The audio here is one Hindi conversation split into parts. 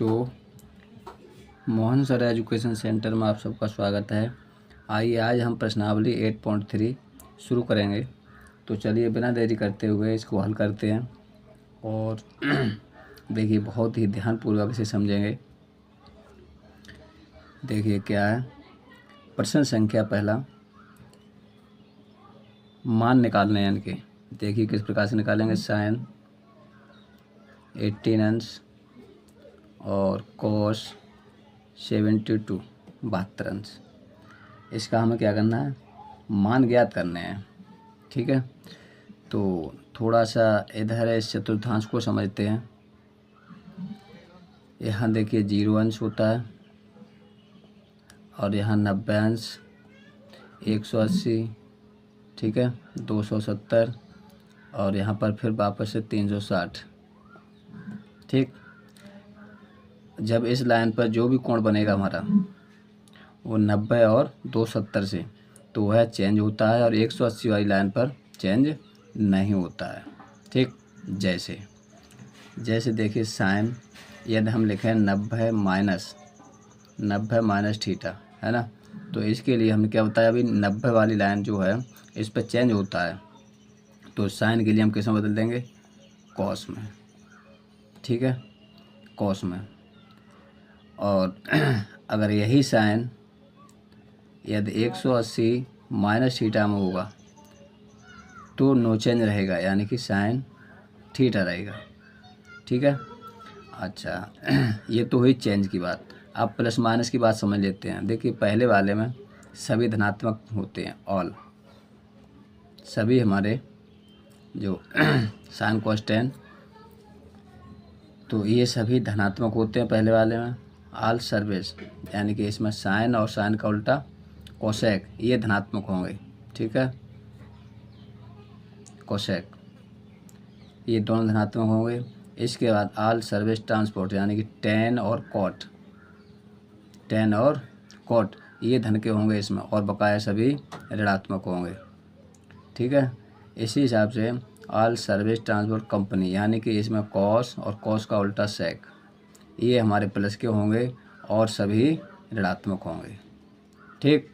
बच्चों, मोहन सर एजुकेशन सेंटर में आप सबका स्वागत है। आइए आज हम प्रश्नावली 8.3 शुरू करेंगे। तो चलिए बिना देरी करते हुए इसको हल करते हैं और देखिए बहुत ही ध्यानपूर्वक इसे समझेंगे। देखिए क्या है प्रश्न संख्या पहला, मान निकालने हैं इनके। देखिए किस प्रकार से निकालेंगे। साइन 18 अंश और कॉस 72 72 अंश। इसका हमें क्या करना है, मान ज्ञात करने हैं। ठीक है, तो थोड़ा सा इधर इस चतुर्थांश को समझते हैं। यहाँ देखिए 0 अंश होता है और यहाँ 90 अंश, 180, ठीक है, 270 और यहाँ पर फिर वापस से 360। ठीक, जब इस लाइन पर जो भी कोण बनेगा हमारा वो 90 और 270 से, तो वह चेंज होता है और 180 वाली लाइन पर चेंज नहीं होता है। ठीक, जैसे देखिए साइन, यदि हम लिखें 90 माइनस थीटा, है ना, तो इसके लिए हमने क्या बताया, अभी 90 वाली लाइन जो है इस पर चेंज होता है, तो साइन के लिए हम किस में बदल देंगे, कॉस में। ठीक है, कॉस में। और अगर यही साइन यदि 180 माइनस थीटा में होगा तो नो चेंज रहेगा, यानी कि साइन थीटा रहेगा। ठीक है, अच्छा ये तो हुई चेंज की बात। अब प्लस माइनस की बात समझ लेते हैं। देखिए पहले वाले में सभी धनात्मक होते हैं, ऑल सभी हमारे जो साइन कॉस टेन, तो ये सभी धनात्मक होते हैं पहले वाले में। ऑल सर्विस, यानी कि इसमें साइन और साइन का उल्टा कोसेक, ये धनात्मक होंगे। ठीक है, कोसेक ये दोनों धनात्मक होंगे। इसके बाद ऑल सर्विस ट्रांसपोर्ट, यानी कि टेन और कॉट ये धन के होंगे इसमें, और बकाया सभी ऋणात्मक होंगे। ठीक है, इसी हिसाब से ऑल सर्विस ट्रांसपोर्ट कंपनी, यानी कि इसमें कॉस और कॉस का उल्टा सेक, ये हमारे प्लस के होंगे और सभी ऋणात्मक होंगे। ठीक,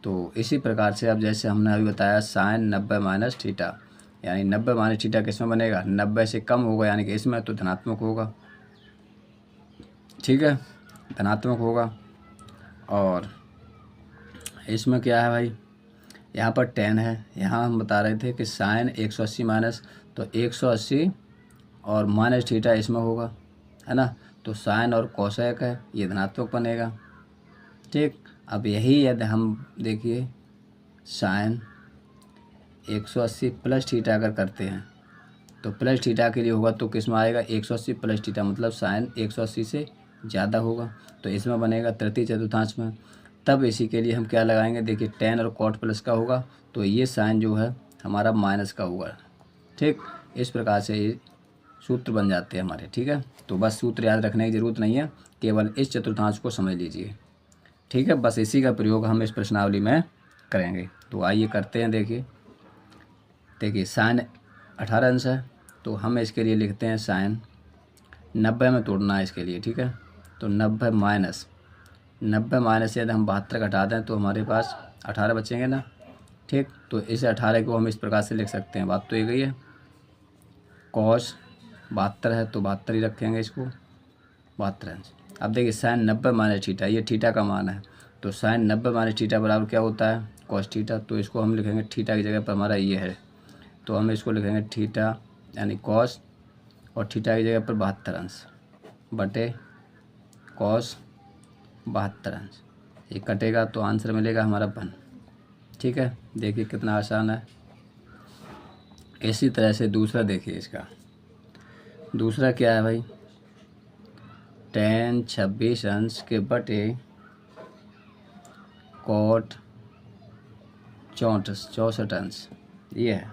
तो इसी प्रकार से अब जैसे हमने अभी बताया साइन 90 माइनस थीटा, यानी 90 माइनस थीटा किस में बनेगा, 90 से कम होगा, यानी कि इसमें तो धनात्मक होगा। ठीक है, धनात्मक होगा। और इसमें क्या है भाई, यहाँ पर 10 है, यहाँ हम बता रहे थे कि साइन 180 माइनस, तो 180 और माइनस थीटा इसमें होगा, है ना, तो साइन और कोसेक है, ये धनात्मक बनेगा। ठीक, अब यही यदि हम देखिए साइन 180 प्लस थीटा अगर करते हैं तो प्लस थीटा के लिए होगा, तो किस में आएगा, 180 प्लस थीटा, मतलब साइन 180 से ज़्यादा होगा, तो इसमें बनेगा तृतीय चतुर्थांश में। तब इसी के लिए हम क्या लगाएंगे, देखिए टेन और कॉट प्लस का होगा, तो ये साइन जो है हमारा माइनस का होगा। ठीक, इस प्रकार से ये सूत्र बन जाते हैं हमारे। ठीक है, तो बस सूत्र याद रखने की ज़रूरत नहीं है, केवल इस चतुर्थांश को समझ लीजिए। ठीक है, बस इसी का प्रयोग हम इस प्रश्नावली में करेंगे। तो आइए करते हैं। देखिए साइन 18 अंश है, तो हम इसके लिए लिखते हैं साइन 90 में तोड़ना है इसके लिए। ठीक है, तो 90 माइनस से यदि हम 72 घटा दें तो हमारे पास 18 बचेंगे ना। ठीक, तो इस 18 को हम इस प्रकार से लिख सकते हैं, बात तो ये गई है। कॉस 72 है तो 72 ही रखेंगे इसको, 72 अंश। अब देखिए साइन 90 माइनस थीटा, ये थीटा का मान है, तो साइन 90 माइनस थीटा बराबर क्या होता है, कॉस थीटा, तो इसको हम लिखेंगे थीटा की जगह पर हमारा ये है, तो हम इसको लिखेंगे थीटा यानी कॉस, और थीटा की जगह पर 72 अंश बटे कॉस 72 अंश। ये कटेगा तो आंसर मिलेगा हमारा 1। ठीक है, देखिए कितना आसान है। इसी तरह से दूसरा देखिए, इसका दूसरा क्या है भाई, tan 26 अंश के बटे कॉट 64 अंश, ये है।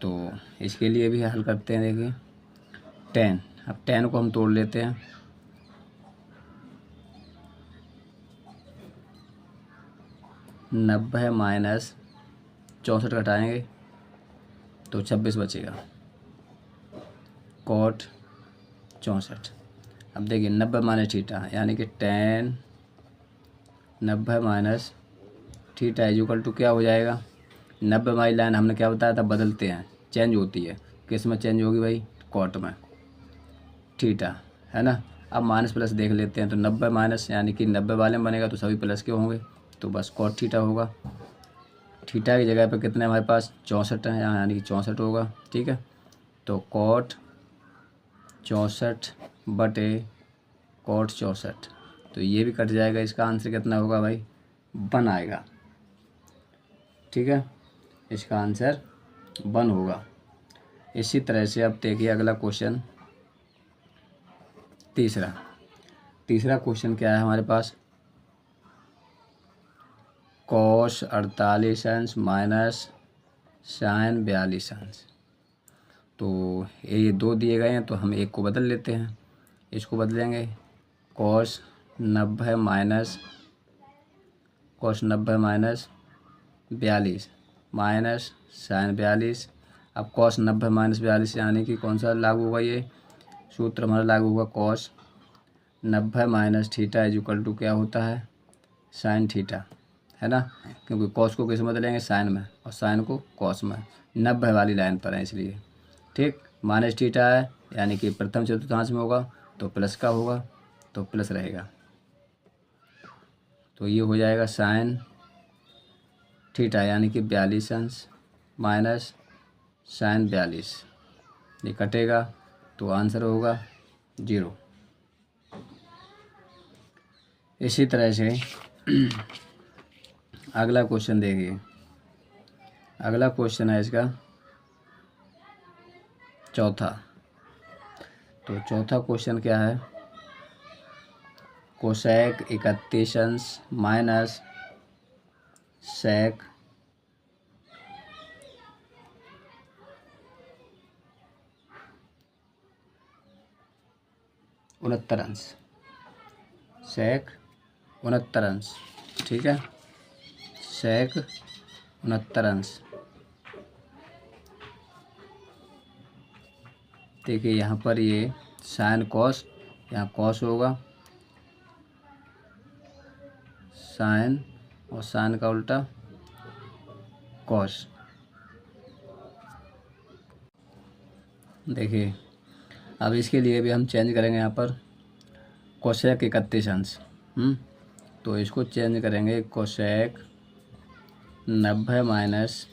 तो इसके लिए भी हल करते हैं। देखिए tan, अब tan को हम तोड़ लेते हैं। नब्बे माइनस 64 घटाएँगे तो 26 बचेगा, कॉट 64। अब देखिए 90 माइनस थीटा यानी कि tan 90 minus theta equal to क्या हो जाएगा, 90 वाली लाइन हमने क्या बताया था, बदलते हैं, चेंज होती है, किस में चेंज होगी भाई, कॉट में, थीटा, है ना। अब माइनस प्लस देख लेते हैं, तो 90 माइनस यानी कि 90 वाले में बनेगा तो सभी प्लस के होंगे, तो बस कॉट थीटा होगा। थीटा की जगह पे कितने हमारे पास 64 है यहाँ, यानी कि 64 होगा, ठीक है। तो कॉट 64 बटे कॉट 64, तो ये भी कट जाएगा, इसका आंसर कितना होगा भाई, 1 आएगा, ठीक है, इसका आंसर 1 होगा। इसी तरह से अब देखिए अगला क्वेश्चन, तीसरा क्वेश्चन क्या है हमारे पास, कॉस 48 अंश माइनस साइन 42 अंश। तो ये 2 दिए गए हैं तो हम एक को बदल लेते हैं, इसको बदलेंगे, कॉस 90 माइनस 42 माइनस साइन 42। अब कॉस 90 माइनस 42 यानी कि कौन सा लागू होगा, ये सूत्र हमारा लागू होगा, cos 90 minus theta equal to क्या होता है, साइन थीटा, है ना, क्योंकि कॉस को किस में बदलेंगे, साइन में, और साइन को कॉस में, 90 वाली लाइन पर है इसलिए, ठीक। माइनस थीटा है यानी कि प्रथम चतुर्थांश में होगा तो प्लस का होगा, तो प्लस रहेगा, तो ये हो जाएगा साइन थीटा यानी कि 42 अंश माइनस साइन 42, ये कटेगा तो आंसर होगा 0। इसी तरह से अगला क्वेश्चन देखिए, अगला क्वेश्चन है इसका चौथा। तो चौथा क्वेश्चन क्या है, कोसेक 31 अंश माइनस सेक 69 अंश, सेक 69 अंश, ठीक है, सेक 69 अंश। देखिए यहाँ पर ये साइन कॉस, यहाँ कॉस होगा, साइन और साइन का उल्टा कॉस। देखिए अब इसके लिए भी हम चेंज करेंगे, यहाँ पर कोसेक 31 अंश, तो इसको चेंज करेंगे, कोसेक 90 माइनस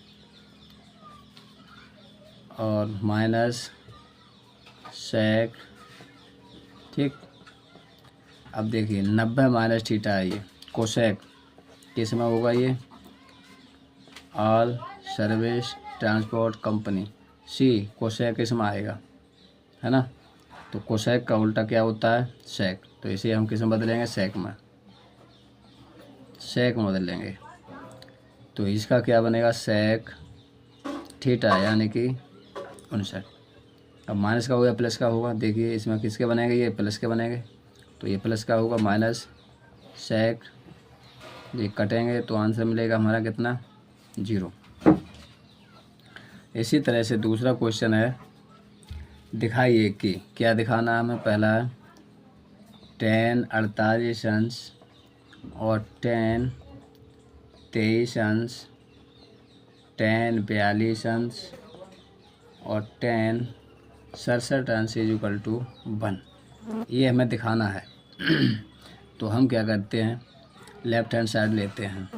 और माइनस सेक, ठीक। अब देखिए 90 माइनस थीटा है, ये कोसेक किस में होगा, ये ऑल सर्विस ट्रांसपोर्ट कंपनी, सी कोसेक किस में आएगा, है ना। तो कोसेक का उल्टा क्या होता है, सेक, तो इसे हम किस में बदलेंगे, सेक में, सेक में बदल लेंगे, तो इसका क्या बनेगा, सेक थीटा यानी कि 59। अब माइनस का होगा प्लस का होगा, देखिए इसमें किसके बनेंगे, ये प्लस के बनेंगे, तो ये प्लस का होगा, माइनस सेक, ये कटेंगे तो आंसर मिलेगा हमारा कितना, 0। इसी तरह से दूसरा क्वेश्चन है, दिखाइए कि, क्या दिखाना है हमें, पहला है tan 48 अंश और tan 23 अंश, tan 42 अंश और tan 67 अंश इक्वल टू 1, ये हमें दिखाना है। तो हम क्या करते हैं, लेफ्ट हैंड साइड लेते हैं,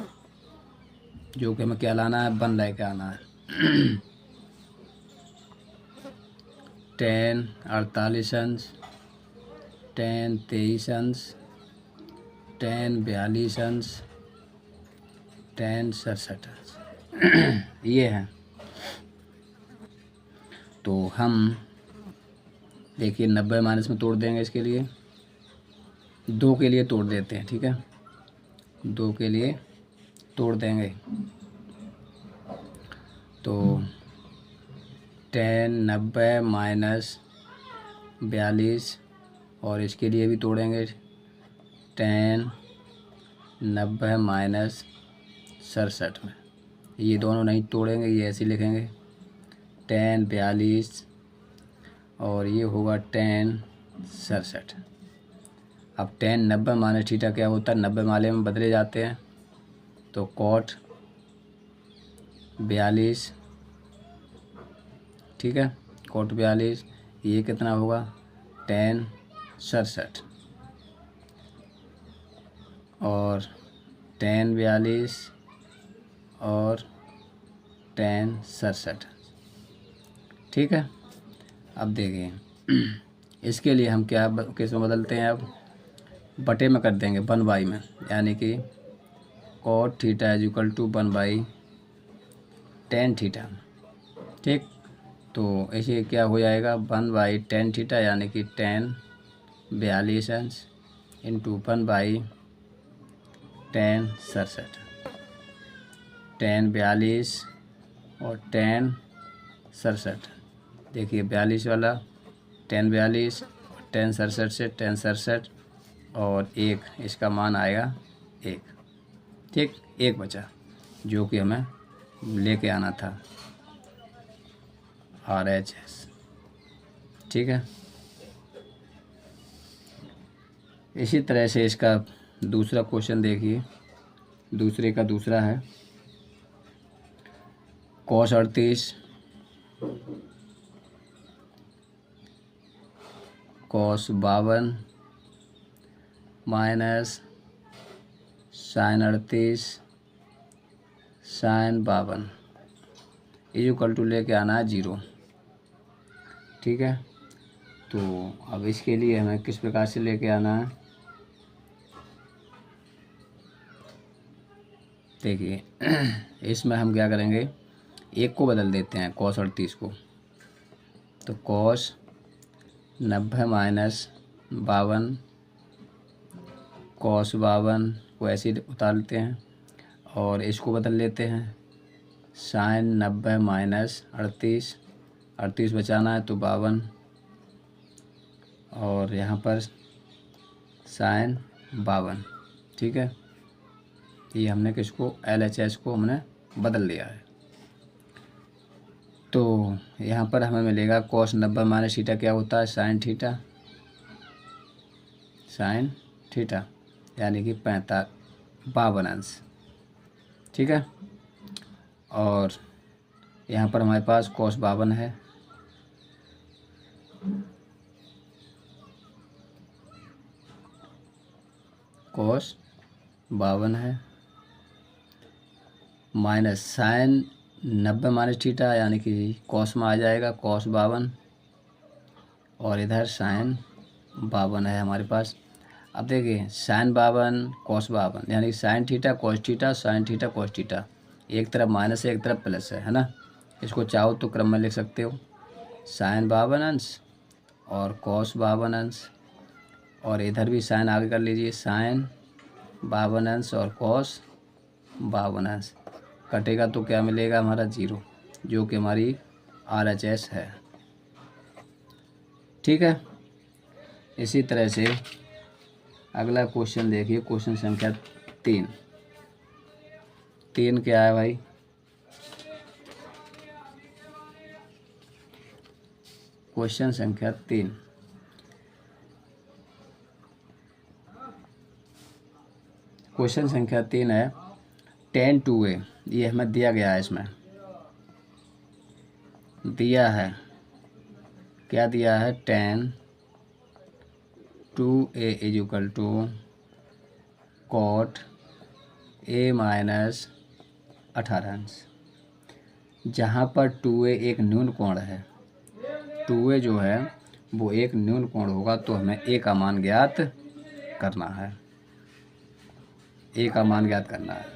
जो कि हमें क्या लाना है, 1 लेके आना है। tan 48 अंश, tan 23 अंश, tan 42 अंश, tan 67 अंश, ये है। तो हम देखिए 90 माइनस में तोड़ देंगे, इसके लिए 2 के लिए तोड़ देते हैं, ठीक है, 2 के लिए तोड़ देंगे, तो tan 90 माइनस 42, और इसके लिए भी तोड़ेंगे, tan 90 माइनस 67 में, ये दोनों नहीं तोड़ेंगे, ये ऐसे लिखेंगे, tan 42 और ये होगा tan 67, अब टेन 90 माइनस थीटा क्या होता है, 90 वाले में बदले जाते हैं, तो कॉट 42, ठीक है, कॉट 42, ये कितना होगा, टेन 67, और टेन 42 और टेन 67, ठीक है। अब देखिए इसके लिए हम क्या किस में बदलते हैं, अब बटे में कर देंगे 1/, में, यानी कि cot theta is equal to 1/tan theta, ठीक। तो ऐसे क्या हो जाएगा, 1/tan थीटा, यानी कि tan 42 अंश इंटू 1/tan 67, tan 42 और tan 67, देखिए 42 वाला tan 42 और tan 67 से tan 67 और एक, इसका मान आएगा 1, ठीक, 1 बचा जो कि हमें लेके आना था RHS, ठीक है। इसी तरह से इसका दूसरा क्वेश्चन देखिए, दूसरे का दूसरा है cos 38 cos 52 minus sin 38 sin 52 equal to लेके आना है 0, ठीक है। तो अब इसके लिए हमें किस प्रकार से लेके आना है, देखिए इसमें हम क्या करेंगे, एक को बदल देते हैं cos 38 को, तो cos 90 माइनस 52, cos 52 को ऐसे ही उतार लेते हैं, और इसको बदल लेते हैं sin 90 माइनस 38, 38 बचाना है तो 52, और यहाँ पर sin 52, ठीक है। ये हमने किसको, LHS को हमने बदल लिया है। तो यहाँ पर हमें मिलेगा cos 90 माइनस थीटा क्या होता है, sin थीटा, यानी कि 52 अंश, ठीक है। और यहाँ पर हमारे पास cos 52 है, cos 52 है, माइनस sin 90 माइनस थीटा, यानी कि cos में आ जाएगा cos 52, और इधर sin 52 है हमारे पास। अब देखिए sin 52 cos 52, यानी कि sin theta cos theta sin theta cos theta, एक तरफ माइनस है एक तरफ प्लस है ना। इसको चाहो तो क्रम में लिख सकते हो, sin 52 अंश और cos 52 अंश, और इधर भी sin आगे कर लीजिए, sin 52 अंश और cos 52 अंश, कटेगा तो क्या मिलेगा हमारा 0, जो कि हमारी RHS है, ठीक है। इसी तरह से अगला क्वेश्चन देखिए, क्वेश्चन संख्या 3 क्या है भाई, क्वेश्चन संख्या 3, क्वेश्चन संख्या 3 है tan 2a, ये हमें दिया गया है, इसमें दिया है, क्या दिया है, tan 2a is equal to cot a minus 18 अंश, जहाँ पर 2a एक न्यून कोण है, 2a जो है वो एक न्यून कोण होगा, तो हमें a का मान ज्ञात करना है, a का मान ज्ञात करना है,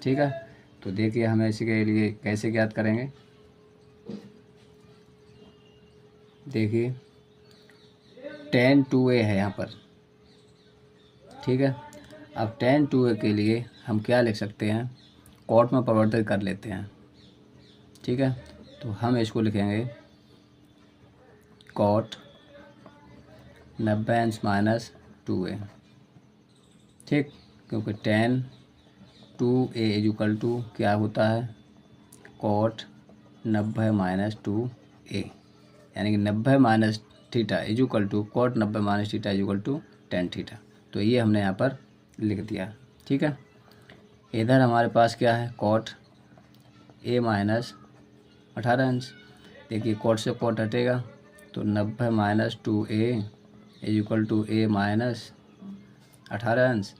ठीक है। तो देखिए हमें इसके लिए कैसे ज्ञात करेंगे, देखिए tan 2a है यहाँ पर, ठीक है। अब tan 2a के लिए हम क्या लिख सकते हैं, cot में परिवर्तित कर लेते हैं, ठीक है। तो हम इसको लिखेंगे cot 90 अंश माइनस 2a, ठीक, क्योंकि tan 2a is equal to क्या होता है, cot 90 माइनस 2a, यानी कि 90 minus theta is equal to cot 90 minus theta is equal to tan theta. तो ये हमने यहाँ पर लिख दिया। ठीक है, इधर हमारे पास क्या है, कॉट ए माइनस 18 अंश। देखिए कॉट से कॉट हटेगा तो 90 minus 2a is equal to a minus 18 अंश।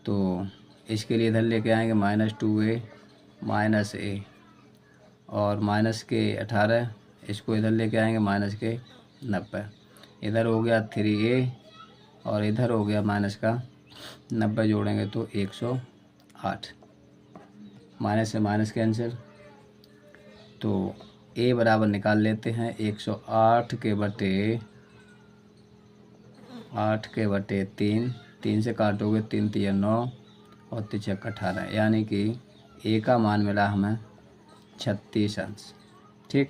तो इसके लिए इधर लेके आएंगे माइनस 2a माइनस a और माइनस के 18, इसको इधर लेके आएंगे माइनस के 90। इधर हो गया 3a और इधर हो गया माइनस का 90, जोड़ेंगे तो 108। माइनस से माइनस कैंसिल, तो a बराबर निकाल लेते हैं 108 के बटे 3, 3 से काटोगे 3 तिया 9 और 3 18, यानी कि a का मान मिला हमें 36 अंश। ठीक,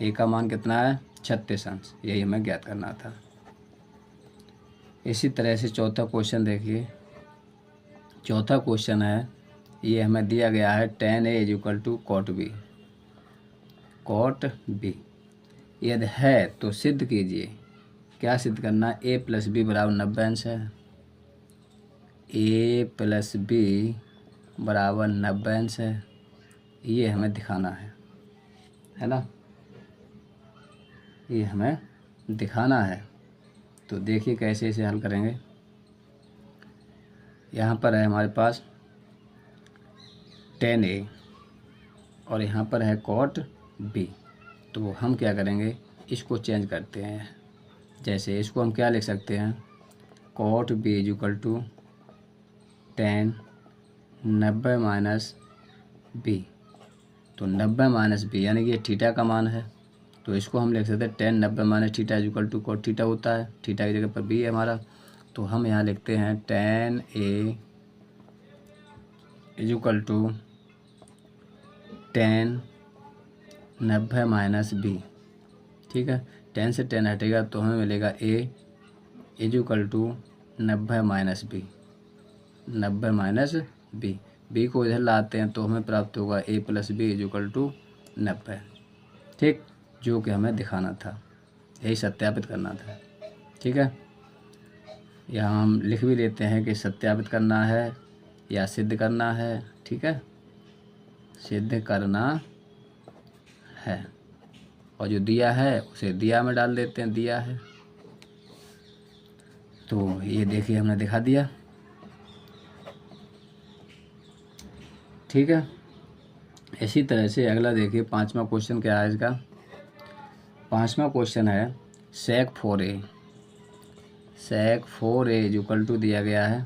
a का मान कितना है, 36 अंश, यही हमें ज्ञात करना था। इसी तरह से चौथा क्वेश्चन देखिए। चौथा क्वेश्चन है, ये हमें दिया गया है tan a is equal to cot b। Cot b यदि है तो सिद्ध कीजिए। क्या सिद्ध करना, a प्लस बी बराबर 90 अंश है। a प्लस बी बराबर 90 अंश है, ये हमें दिखाना है ना, ये हमें दिखाना है। तो देखिए कैसे इसे हल करेंगे। यहाँ पर है हमारे पास tan a और यहाँ पर है cot b। तो हम क्या करेंगे, इसको चेंज करते हैं। जैसे इसको हम क्या लिख सकते हैं, cot b is equal to tan 90 minus b। तो 90 माइनस बी यानी कि ये थीटा का मान है, तो इसको हम लिख सकते हैं tan 90 minus theta is equal to cot theta होता है। थीटा की जगह पर b है हमारा, तो हम यहाँ लिखते हैं tan a is equal to tan 90 minus B. ठीक है, tan से tan हटेगा तो हमें मिलेगा a is equal to 90 minus B, 90 minus B. B को इधर लाते हैं तो हमें प्राप्त होगा a plus B is equal to 90। ठीक, जो कि हमें दिखाना था, यही सत्यापित करना था। ठीक है, यहाँ हम लिख भी लेते हैं कि सत्यापित करना है या सिद्ध करना है। ठीक है, सिद्ध करना है, और जो दिया है उसे दिया में डाल देते हैं, दिया है। तो ये देखिए हमने दिखा दिया। ठीक है, इसी तरह से अगला देखिए, पांचवा क्वेश्चन क्या है इसका। पांचवा क्वेश्चन है sec 4a। sec 4a is equal to दिया गया है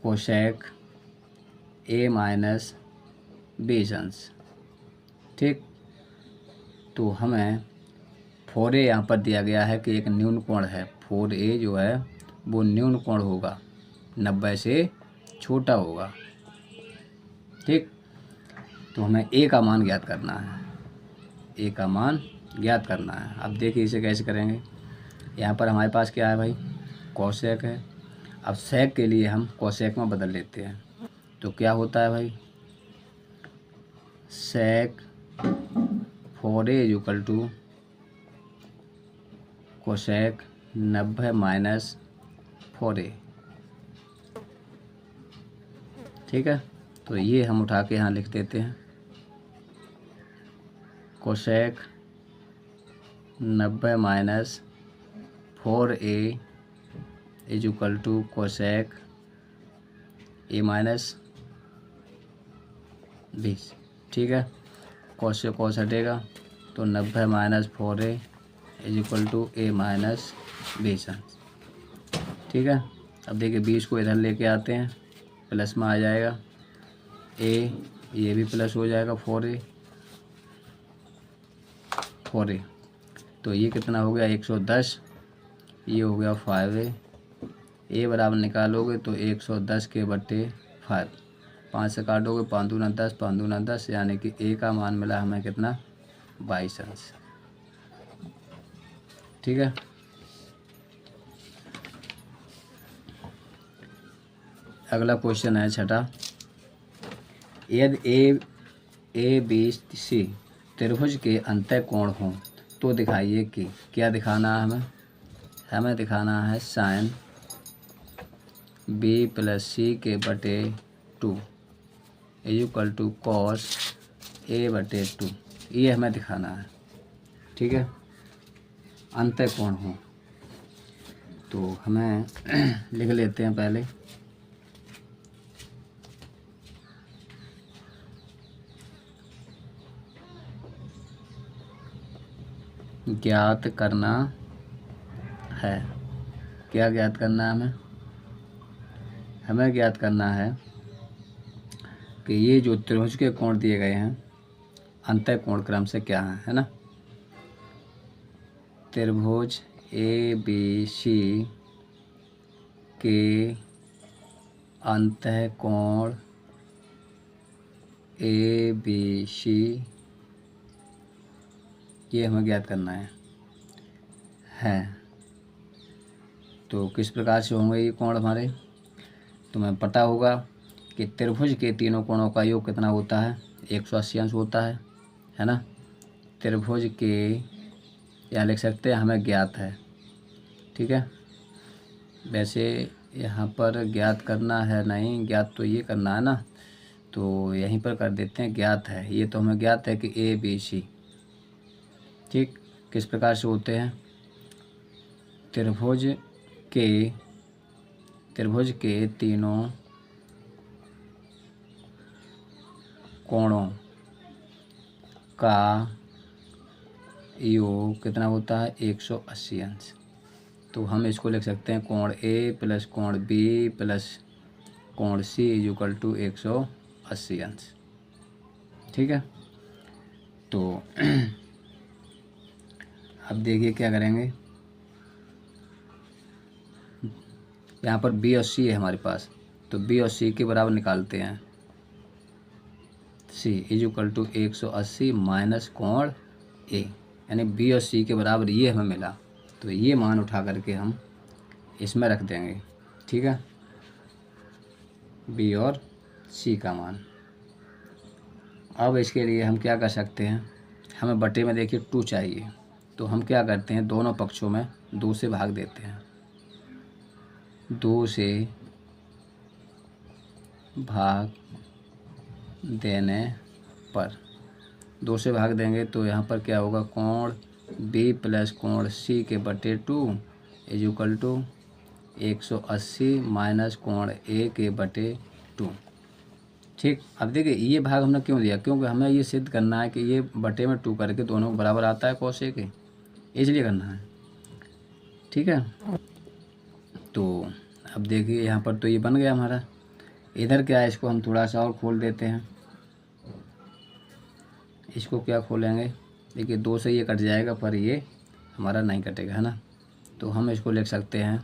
कोसेक a माइनस 20 अंश। ठीक, तो हमें 4a यहाँ पर दिया गया है कि एक न्यून कोण है। 4a जो है वो न्यून कोण होगा, 90 से छोटा होगा। ठीक, तो हमें a का मान ज्ञात करना है, a का मान ज्ञात करना है। अब देखिए इसे कैसे करेंगे। यहाँ पर हमारे पास क्या है भाई, कोसेक है। अब सेक के लिए हम कोसेक में बदल लेते हैं, तो क्या होता है भाई, sec 4a is equal to cosec 90 minus 4a। ठीक है, तो ये हम उठा के यहाँ लिख देते हैं, cosec 90 minus 4a is equal to cosec a minus 20। ठीक है, कॉस से कॉस हटेगा तो 90 minus 4a is equal to a minus 20 अंश। ठीक है, अब देखिए 20 को इधर लेके आते हैं, प्लस में आ जाएगा a, ये भी प्लस हो जाएगा 4a, तो ये कितना हो गया 110, ये हो गया 5a। a बराबर निकालोगे तो 110 के बटे 5, 5 से काटोगे 5 दूना 10, 5 दूना 10, यानी कि a का मान मिला हमें कितना, 22 अंश। ठीक है, अगला क्वेश्चन है छठा। यदि ए बी सी त्रिभुज के अंतः कोण हों तो दिखाइए कि, क्या दिखाना है हमें, हमें दिखाना है साइन बी प्लस सी के बटे 2 is equal to cos A बटे 2, ये हमें दिखाना है। ठीक है, अंतः कोण हो। तो हमें लिख लेते हैं पहले, ज्ञात करना है। क्या ज्ञात करना है हमें? हमें ज्ञात करना है कि ये जो त्रिभुज के कोण दिए गए हैं अंतः कोण क्रम से क्या है ना। त्रिभुज ए बी सी के अंतः कोण ए बी सी, ये हमें ज्ञात करना है। तो किस प्रकार से होंगे ये कोण हमारे? तुम्हें पता होगा कि त्रिभुज के तीनों कोणों का योग कितना होता है? 180 अंश होता है ना। त्रिभुज के, या लिख सकते हैं हमें ज्ञात है। ठीक है, वैसे यहाँ पर ज्ञात करना है नहीं, ज्ञात तो ये करना है ना, तो यहीं पर कर देते हैं ज्ञात है। ये तो हमें ज्ञात है कि ए बी सी, ठीक, किस प्रकार से होते हैं? त्रिभुज के तीनों कोणों का योग कितना होता है? 180 अंश। तो हम इसको लिख सकते हैं कोण ए प्लस कोण बी प्लस कोण सी इज इक्वल टू 180 अंश। ठीक है, तो अब देखिए क्या करेंगे। यहाँ पर बी और सी है हमारे पास, तो बी और सी के बराबर निकालते हैं। सी इज इक्वल टू 180 माइनस कोण ए, यानी बी और सी के बराबर ये हमें मिला। तो ये मान उठा करके हम इसमें रख देंगे। ठीक है, बी और सी का मान। अब इसके लिए हम क्या कर सकते हैं? हमें बटे में देखिए 2 चाहिए, तो हम क्या करते हैं, दोनों पक्षों में 2 से भाग देते हैं। 2 से भाग देने पर, 2 से भाग देंगे तो यहाँ पर क्या होगा? कोण बी प्लस कोण सी के बटे 2 इज इक्वल टू 180 माइनस कोण ए के बटे 2। ठीक, अब देखिए ये भाग हमने क्यों दिया? क्योंकि हमें ये सिद्ध करना है कि ये बटे में 2 करके दोनों बराबर आता है कॉस ए के, इसलिए करना है। ठीक है, तो अब देखिए यहाँ पर तो ये बन गया हमारा। इधर क्या है, इसको हम थोड़ा सा और खोल देते हैं। इसको क्या खोलेंगे? देखिए 2 से ये कट जाएगा, पर ये हमारा नहीं कटेगा, है ना। तो हम इसको लिख सकते हैं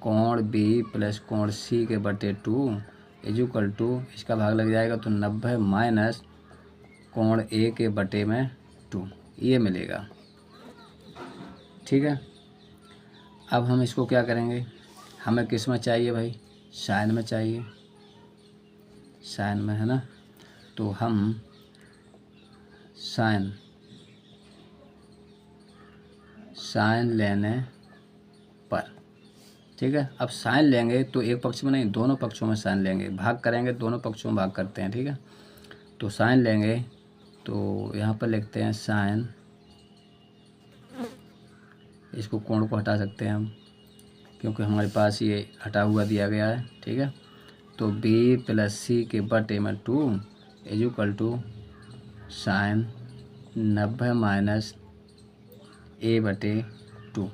कोण बी प्लस कोण सी के बटे 2 इज इक्वल टू, इसका भाग लग जाएगा तो 90 माइनस कोण ए के बटे में 2, ये मिलेगा। ठीक है, अब हम इसको क्या करेंगे? हमें किस में चाहिए भाई? साइन में चाहिए, साइन में, है ना। तो हम साइन लेने पर, ठीक है, अब साइन लेंगे तो एक पक्ष में नहीं, दोनों पक्षों में साइन लेंगे। भाग करेंगे, दोनों पक्षों में भाग करते हैं। ठीक है, तो साइन लेंगे तो यहाँ पर लिखते हैं साइन, इसको कोण को हटा सकते हैं हम, क्योंकि हमारे पास ये हटा हुआ दिया गया है। ठीक है, तो बी प्लस सी के बटे में 2 is equal to sine 90 minus A बटे 2।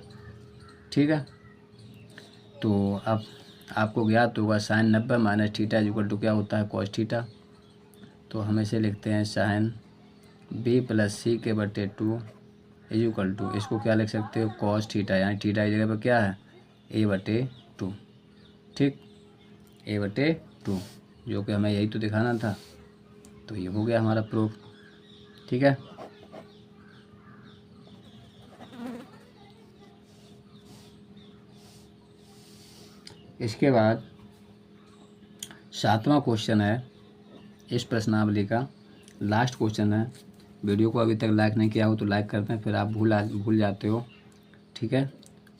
ठीक है, तो अब आपको ज्ञात होगा sine 90 minus theta is equal to क्या होता है? Cos theta. तो हम इसे लिखते हैं साइन बी प्लस सी के बटे 2 इज इक्वल टू, इसको क्या लिख सकते हो? कॉस थीटा, यानी थीटा की जगह पर क्या है? ए बटे 2। ठीक, ए बटे 2, जो कि हमें यही तो दिखाना था। तो ये हो गया हमारा प्रूफ। ठीक है, इसके बाद 7वां क्वेश्चन है इस प्रश्नावली का, लास्ट क्वेश्चन है। वीडियो को अभी तक लाइक नहीं किया हो तो लाइक करते हैं, फिर आप भूल जाते हो। ठीक है,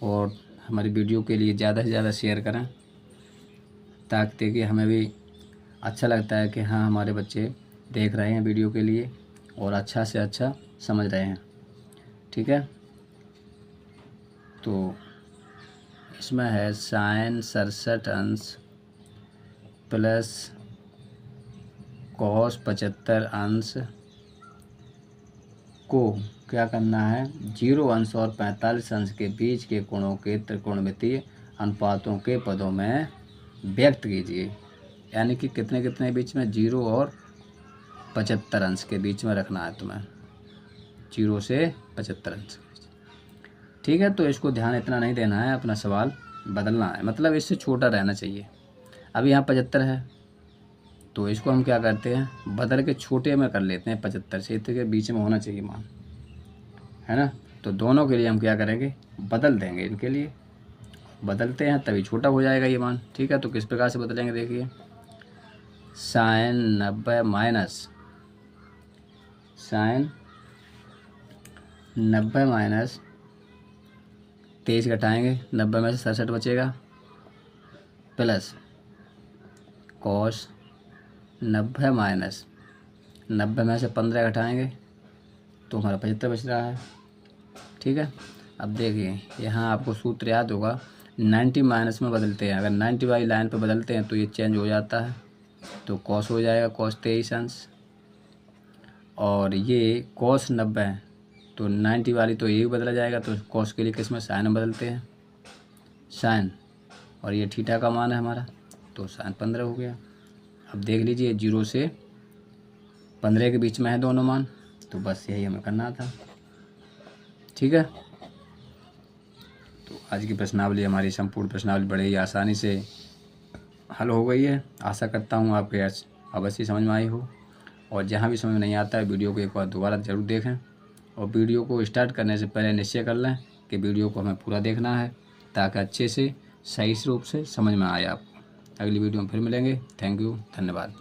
और हमारी वीडियो के लिए ज़्यादा से ज़्यादा शेयर करें, ताकि हमें भी अच्छा लगता है कि हाँ हमारे बच्चे देख रहे हैं वीडियो के लिए और अच्छा से अच्छा समझ रहे हैं। ठीक है, तो इसमें है साइन 67 अंश प्लस कॉस 75 अंश को क्या करना है, 0 अंश और 45 अंश के बीच के कोणों के त्रिकोणमितीय अनुपातों के पदों में व्यक्त कीजिए। यानी कि कितने कितने बीच में, 0 और 75 अंश के बीच में रखना है तुम्हें, 0 से 75 अंश के बीच। ठीक है, तो इसको ध्यान इतना नहीं देना है, अपना सवाल बदलना है, मतलब इससे छोटा रहना चाहिए। अब यहाँ 75 है तो इसको हम क्या करते हैं, बदल के छोटे में कर लेते हैं 75 से, के बीच में होना चाहिए मान, है ना। तो दोनों के लिए हम क्या करेंगे, बदल देंगे, इनके लिए बदलते हैं तभी छोटा हो जाएगा ये मान। ठीक है, तो किस प्रकार से बदलेंगे, देखिए साइन 90 माइनस साइन 90 माइनस 23 घटाएँगे, 90 में से 67 बचेगा, प्लस कॉस 90 माइनस 90 में से 15 घटाएँगे तो हमारा 75 बच रहा है। ठीक है, अब देखिए यहाँ आपको सूत्र याद होगा, 90 माइनस में बदलते हैं, अगर 90 वाली लाइन पर बदलते हैं तो ये चेंज हो जाता है, तो कॉस हो जाएगा कॉस 23 अंश, और ये कॉस 90 है तो 90 वाली तो ये बदला जाएगा, तो कॉस के लिए किस में, साइन में बदलते हैं, साइन, और ये थीटा का मान है हमारा, तो साइन 15 हो गया। अब देख लीजिए 0 से 15 के बीच में है दोनों मान, तो बस यही हमें करना था। ठीक है, तो आज की प्रश्नावली, हमारी संपूर्ण प्रश्नावली बड़े ही आसानी से हल हो गई है। आशा करता हूँ आपके अवश्य समझ में आई हो, और जहाँ भी समझ में नहीं आता है वीडियो को एक बार दोबारा ज़रूर देखें, और वीडियो को स्टार्ट करने से पहले निश्चय कर लें कि वीडियो को हमें पूरा देखना है, ताकि अच्छे से सही रूप से समझ में आए आपको। अगली वीडियो में फिर मिलेंगे। थैंक यू, धन्यवाद।